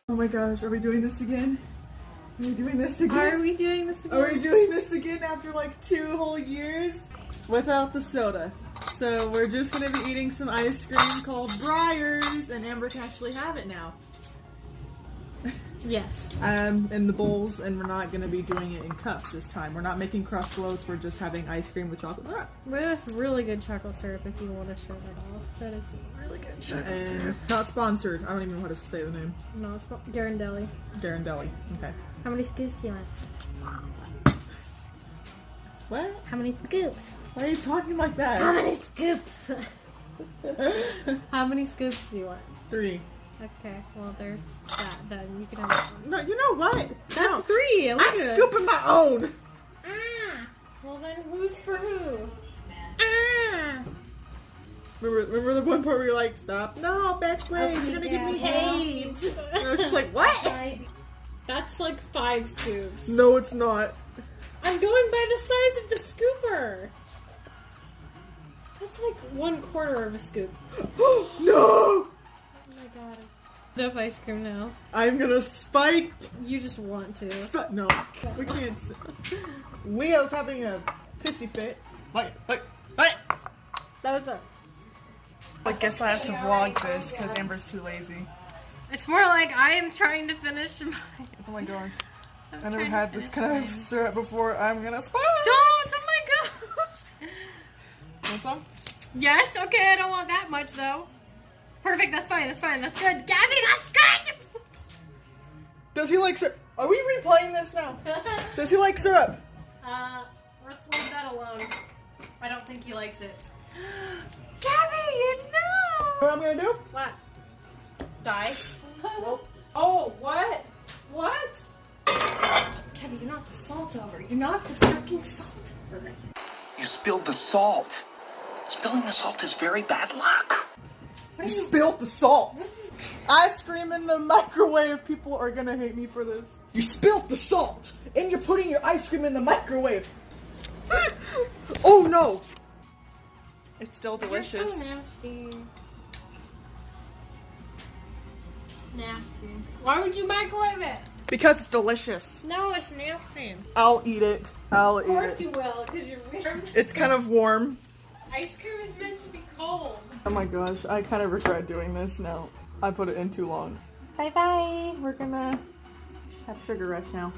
Oh my gosh, are we doing this again? Are we doing this again? Are we doing this again? Are we doing this again after like 2 whole years without the soda? So we're just gonna be eating some ice cream called Breyers, and Amber can actually have it now. Yes. In the bowls, and we're not gonna be doing it in cups this time. We're not making crust floats. We're just having ice cream with chocolate syrup. With really good chocolate syrup, if you want to show that off. That is really good chocolate syrup. Not sponsored. I don't even know how to say the name. No, it's Garendelli. Garendelli. Okay. How many scoops do you want? What? How many scoops? Why are you talking like that? How many scoops? How many scoops do you want? 3. Okay, well there's that. Then you can have one. No, you know what? That's No. 3. Look I'm at it. scooping my own. Ah. Well then, who's for who? Ah. Remember the one part where you're like, stop? No, bitch, please. You're gonna give me hate. And I was just like, what? That's like 5 scoops. No, it's not. I'm going by the size of the scooper. That's like 1/4 of a scoop. No! Oh my god. Enough ice cream now. I'm gonna spike. You just want to. No, we can't. Leo's having a pissy fit. Wait. That was us. I guess I have to vlog this because Amber's too lazy. It's more like I am trying to finish my... Oh my gosh. I never had this kind of syrup before. I'm gonna spike. Don't! Oh my gosh! Want some? Yes, okay, I don't want that much though. Perfect, that's fine, that's good. Gabby, that's good! Does he like syrup? Are we replaying this now? Does he like syrup? Let's leave that alone. I don't think he likes it. Gabby, you know! What I'm gonna do? What? Die? Oh, what? What? Gabby, you knocked the salt over. You knocked the freaking salt over. You spilled the salt. Spilling the salt is very bad luck. You spilled the salt. Ice cream in the microwave. People are gonna hate me for this. You spilled the salt, and you're putting your ice cream in the microwave. Oh no! It's still delicious. You're so nasty. Nasty. Why would you microwave it? Because it's delicious. No, it's nasty. I'll eat it. I'll eat Of course it. you will, because you're weird. It's kind of warm. Ice cream is meant to be cold. Oh my gosh, I kind of regret doing this now. I put it in too long. Bye bye. We're gonna have sugar rush now.